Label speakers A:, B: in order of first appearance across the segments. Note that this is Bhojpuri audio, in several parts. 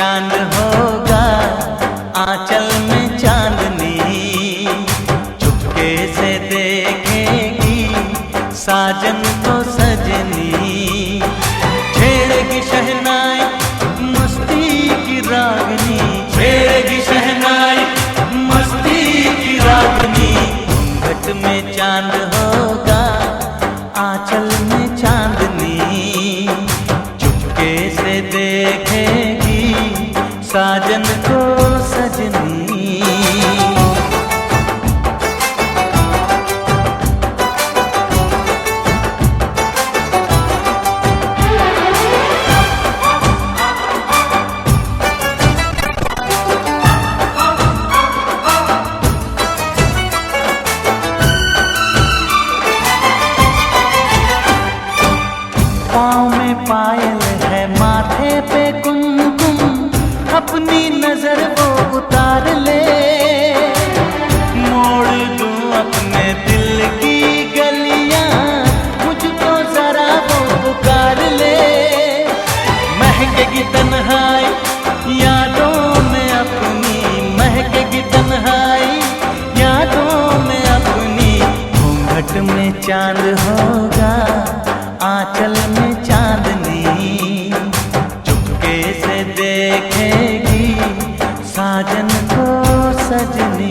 A: चांद होगा, आंचल में चांदनी, चुपके से देखेगी साजन को सजनी। छेड़ेगी शहनाई मस्ती की रागनी, छेड़ेगी शहनाई मस्ती की रागनी। घूंघट में चांद होगा, आंचल में चांदनी, चुपके से देखेगी साजन को सजनी। पाँव में पायल है, माथे पे कुमकुम, अपनी नजर वो उतार ले। मोड़ दूं अपने दिल की गलियां, मुझको जरा वो पुकार ले। महकेगी तन्हाई यादों में अपनी, महकेगी तन्हाई यादों में अपनी। घूंघट में चांद होगा, आंचल में चांदनी, चुपके से देखेगी साजन को सजनी।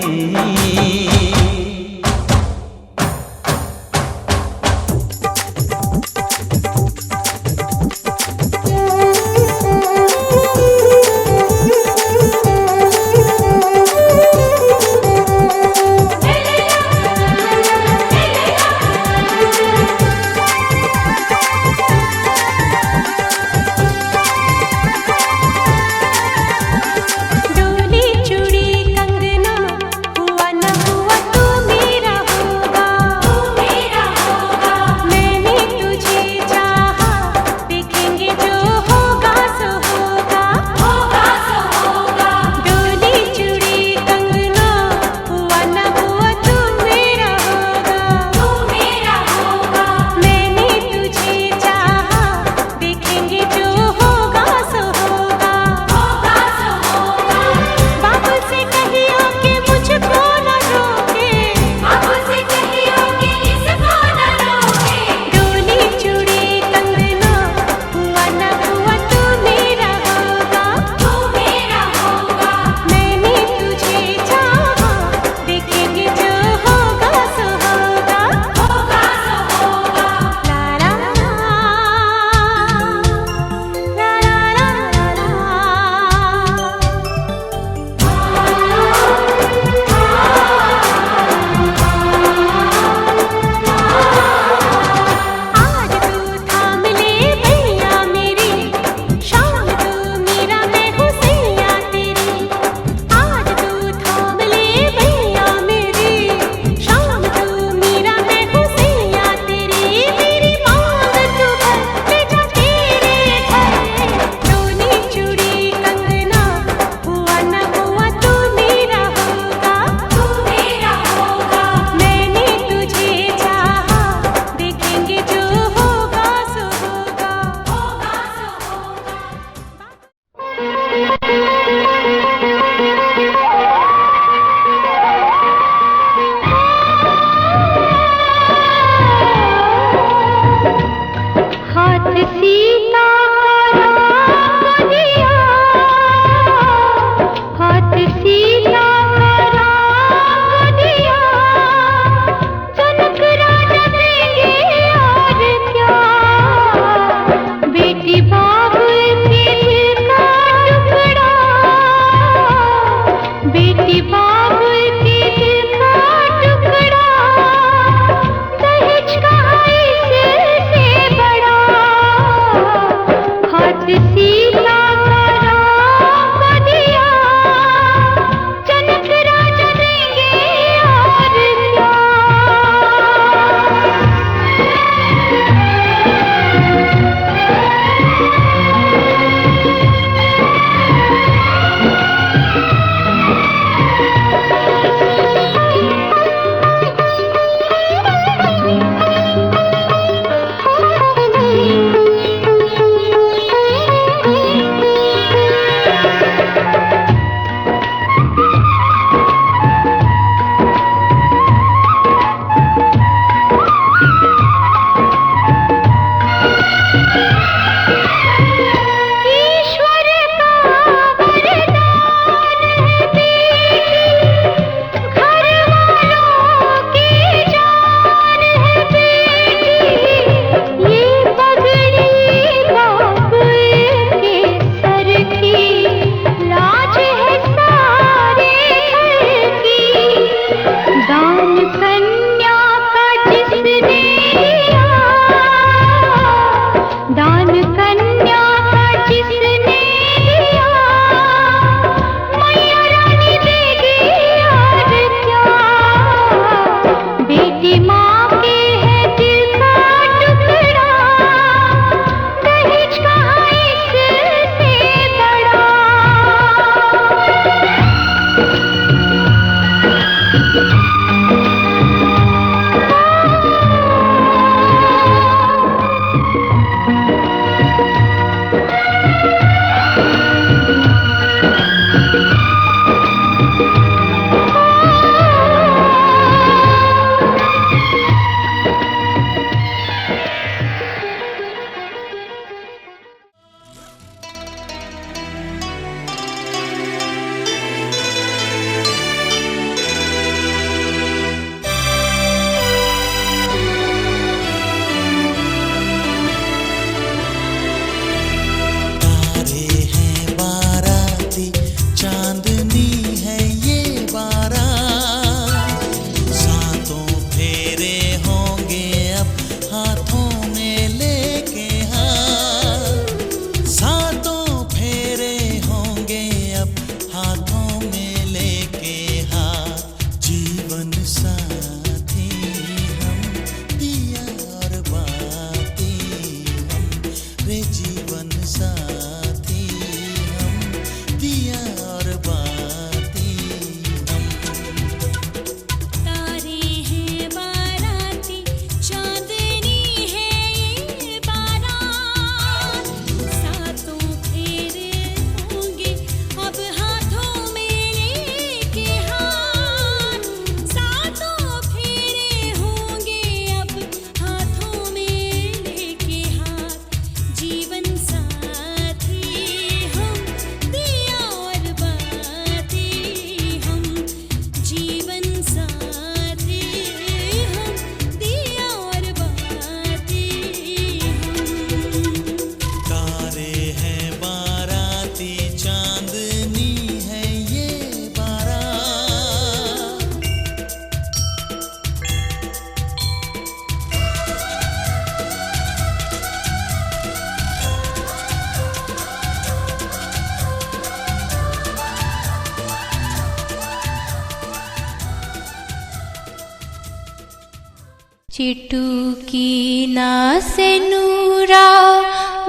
B: चिटुकी ना से नूरा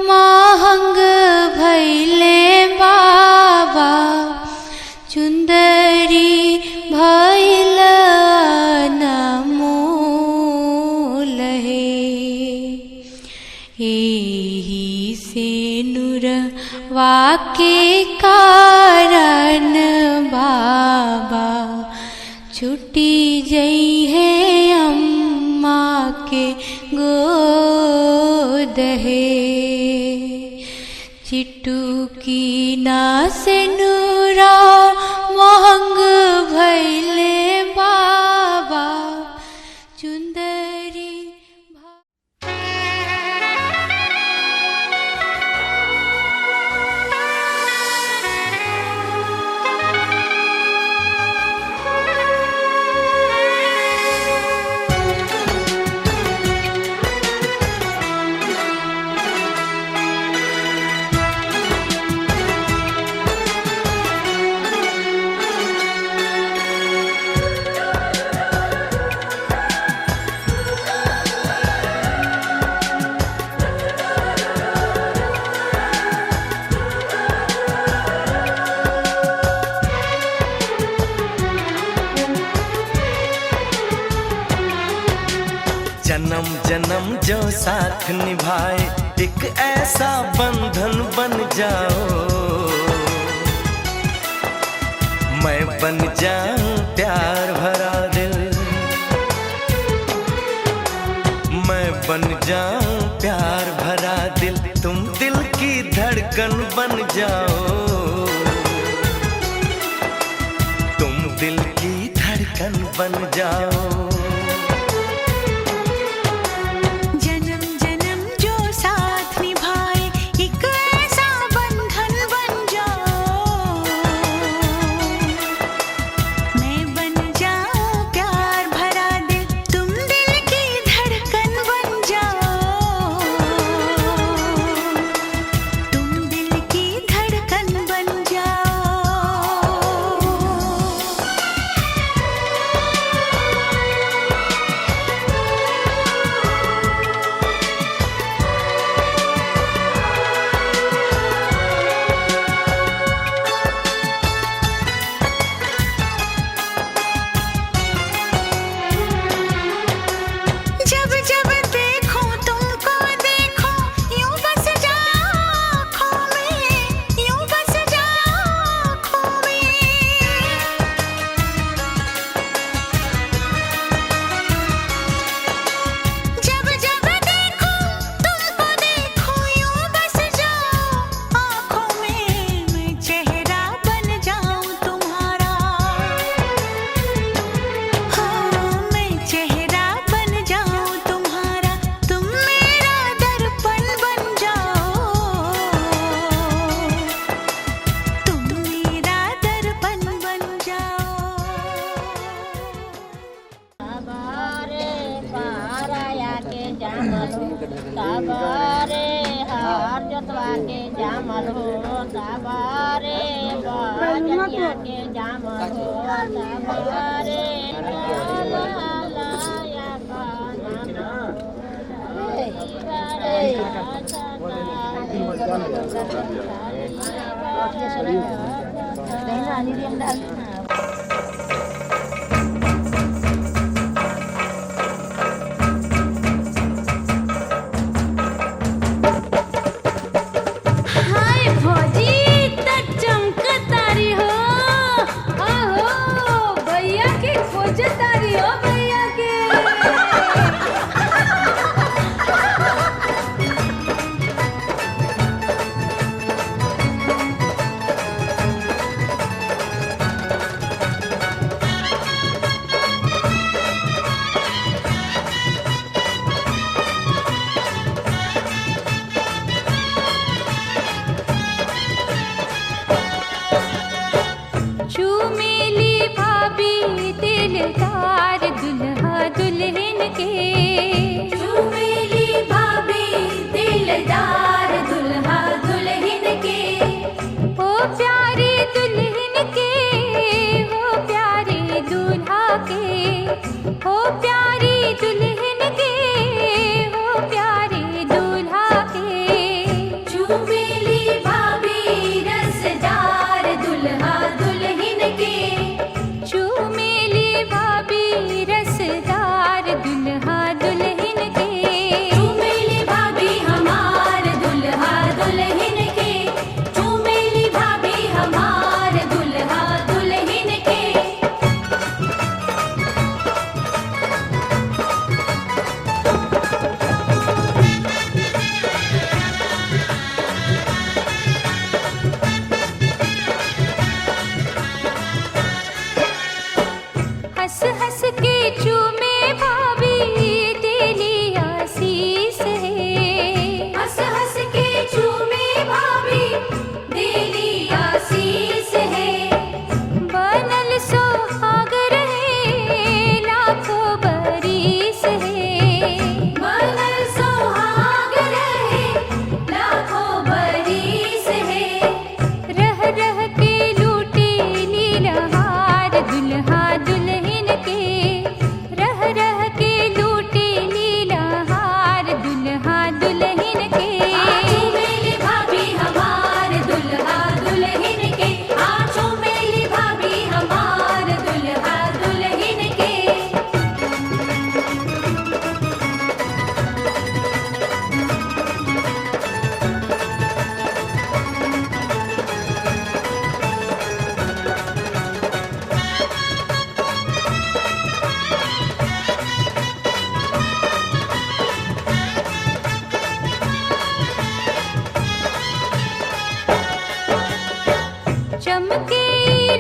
B: महंग भैले बाबा, चुंदरी भैल नमोल है। एही से नूरवा के कारण बाबा छुट्टी जई है अम्मा के गोद है। चिटुकी ना से नूरा महंग भैले बाबा, चुंदरी
A: जन्म जन्म जो साथ निभाए, एक ऐसा बंधन बन जाओ। मैं बन जाऊं प्यार भरा दिल, मैं बन जाऊं प्यार भरा दिल, तुम दिल की धड़कन बन जाओ। तुम दिल की धड़कन बन जाओ।
C: ताबारे हार जोतवा के जामल हो, ताबारे बाजनिया के जामल हो, ताबारे लाया का नाम।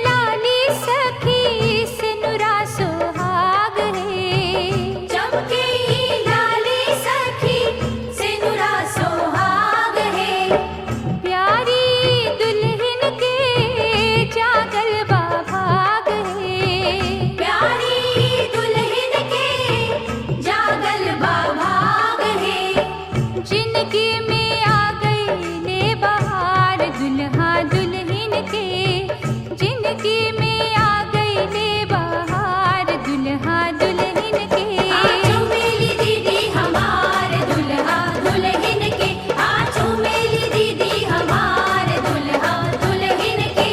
B: लाली सखी सिनुरा सुहाग है। चमके लाली सखी सिनुरा सुहाग है। प्यारी दुल्हन के जागल बा भाग है। प्यारी दुल्हन के जागल बा भाग है। जिनकी में आ गई ने बहार दुल्हा दुल्हन के। जिनकी में आ गई ने बहार दुल्हा दुल्हन के। आजू मेली दीदी हमार दुल्हा दुल्हन के। आजू मेली दीदी हमार दुल्हा दुल्हन के।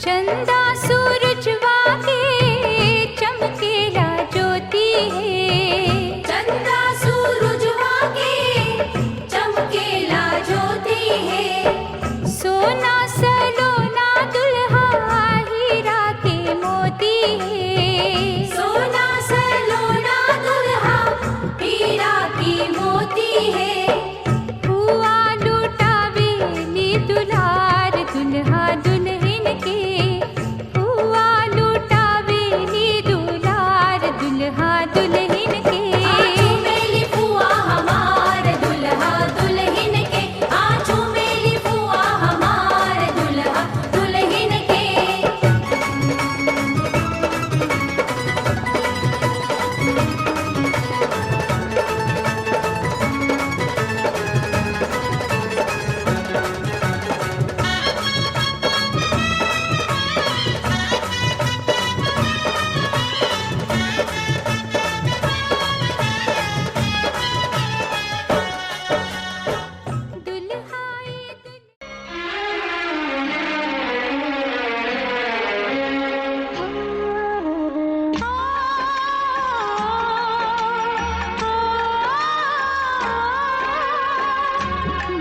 B: चंदा सूरजवा के चमकेला ज्योति है। चंदा सूरजवा के चमकेला ज्योति है। सोना सलोना दुल्हा हीरा के मोती है। सोना सलोना दुल्हा हीरा की मोती है। हुआ लुटावेली दुलार दुल्हा दुल्हन के। हुआ लुटावेली दुलार दुल्हा दुल्हन के। आजू मेली फुआ हमार दुल्हा दुल्हन के। आजू मेली फुआ हमार दुल्हा दुल्हन के।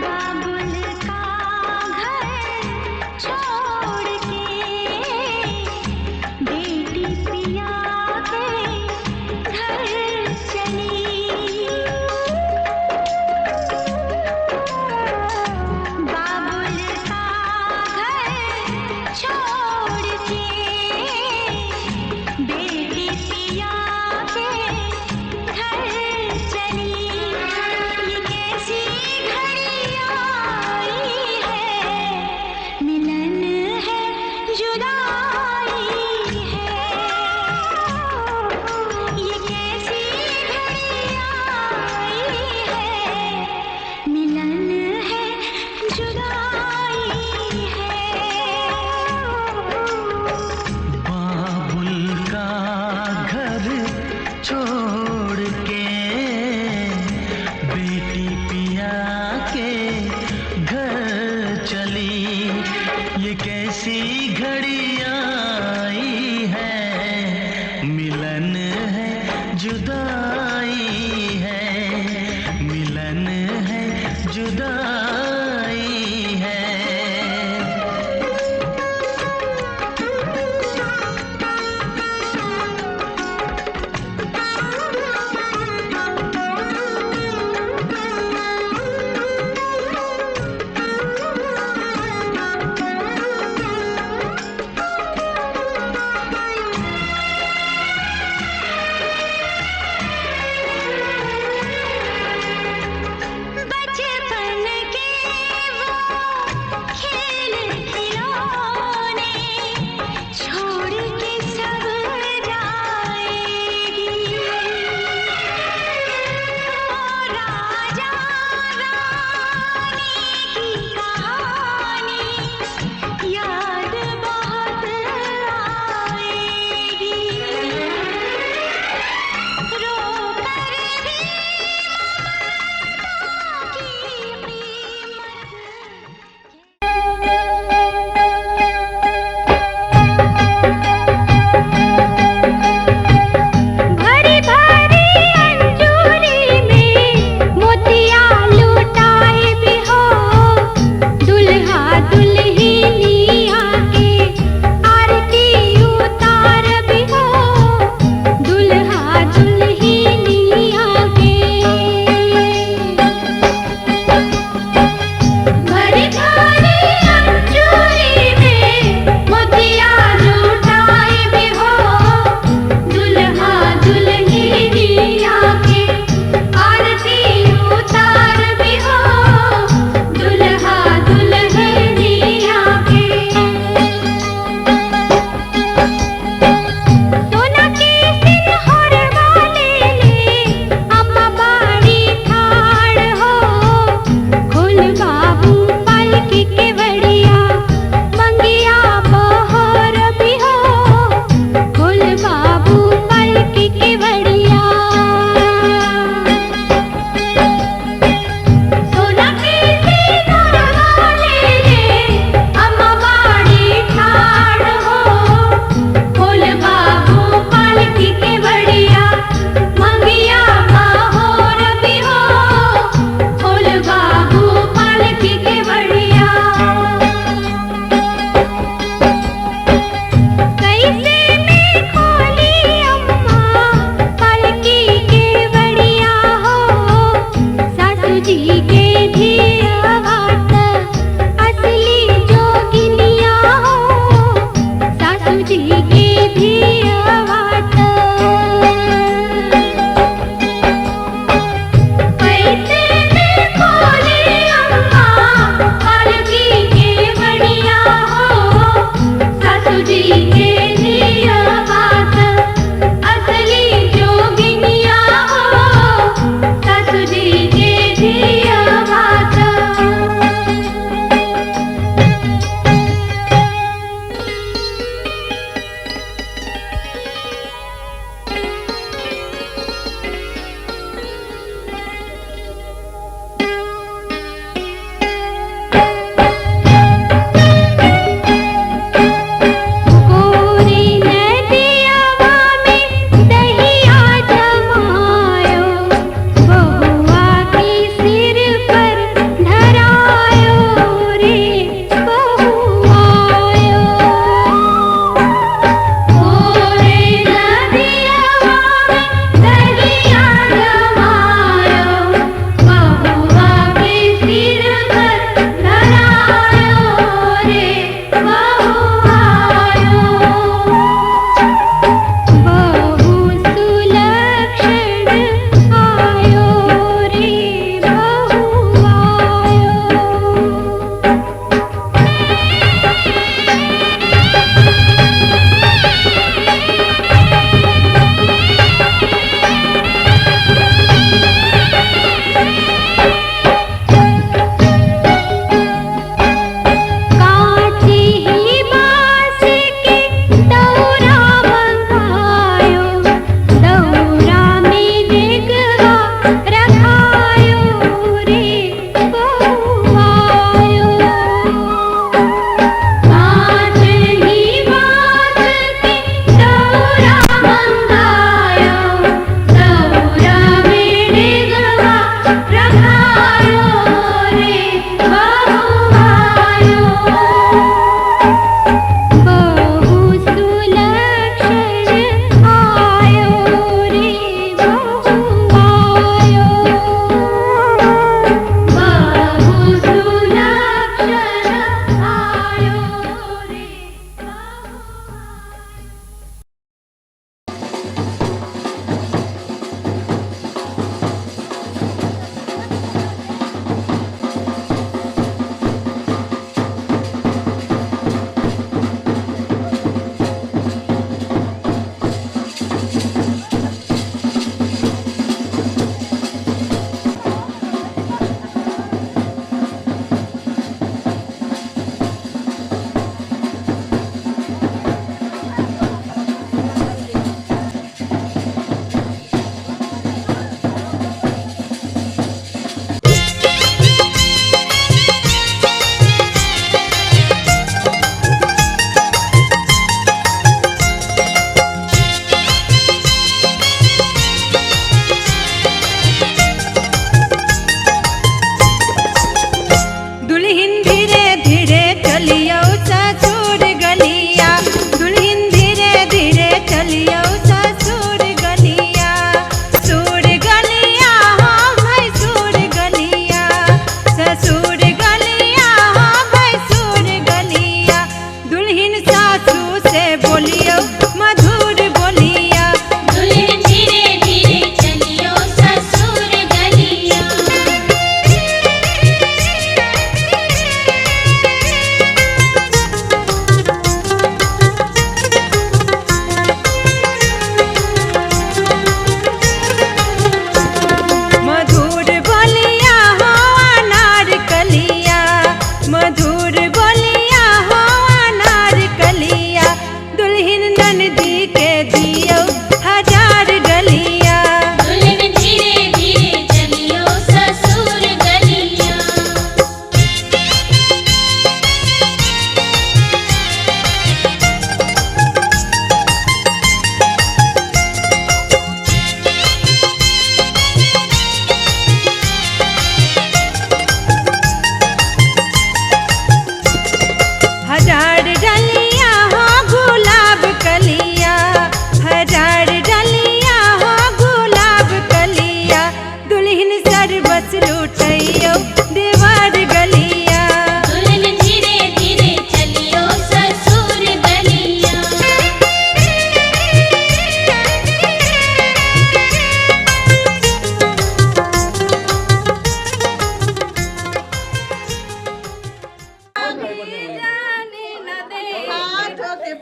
B: बाबुल का घर छोड़ के बेटी पिया के घर चली। बाबुल का घर छोड़ के बेटी पिया के घर चली। ये कैसी घड़ी आई है। मिलन है जुदाई है। ये कैसी घड़ी आई है। मिलन है जुदाई है।
A: बाबुल का घर छोड़ के बेटी पिया के घर चली। ये कैसी घड़ी आई है। मिलन है जुदाई है। मिलन है जुदाई है।
B: ससुरी के जिया बात असली जोगिनिया हो ससुरी के जिया बात को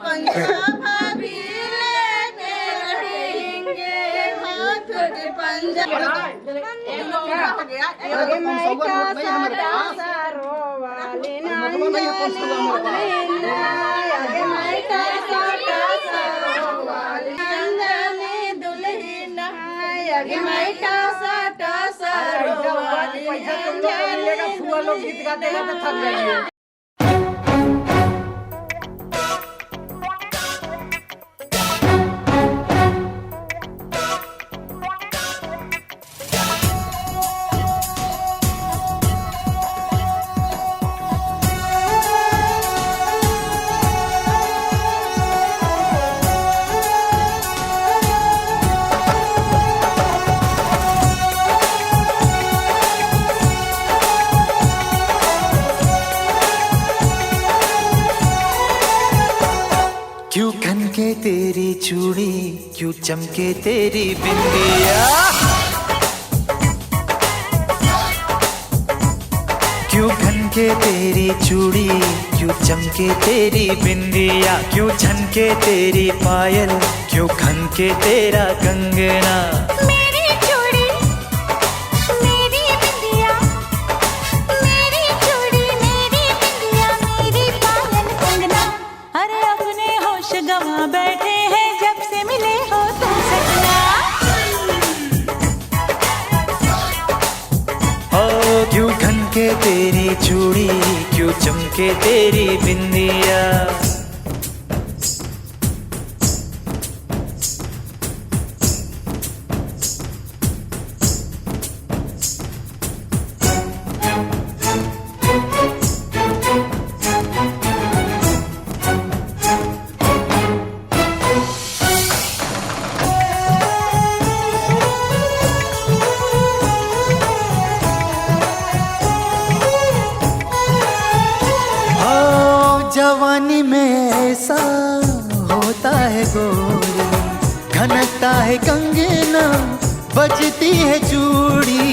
D: पंजा भाभी लेते रहेंगे हाथ के पंजा आगे मैं का सारो वाले नांजली आगे मैं का सारो वाले नांजली दुल्हन आगे मैं का सारो वाले नांजली फुआ लोग गीत गाते हैं तो थक जाएंगे।
A: क्यों खनके तेरी चूड़ी, क्यों चमके तेरी बिंदिया, क्यों खनके तेरी चूड़ी, क्यों चमके तेरी बिंदिया, क्यों झनके तेरी पायल, क्यों खनके तेरा कंगना।
B: मेरी चूड़ी मेरी बिंदिया मेरी चूड़ी मेरी बिंदिया मेरी पायल कंगना। अरे अपने होश गवा बैठे हैं जब से मिले हो तुम सजना।
A: ओ क्यों खनके तेरी चूड़ी, क्यों चमके तेरी बिंदिया। जवानी में ऐसा होता है गोरी, खनकता है कंगना, बजती है चूड़ी,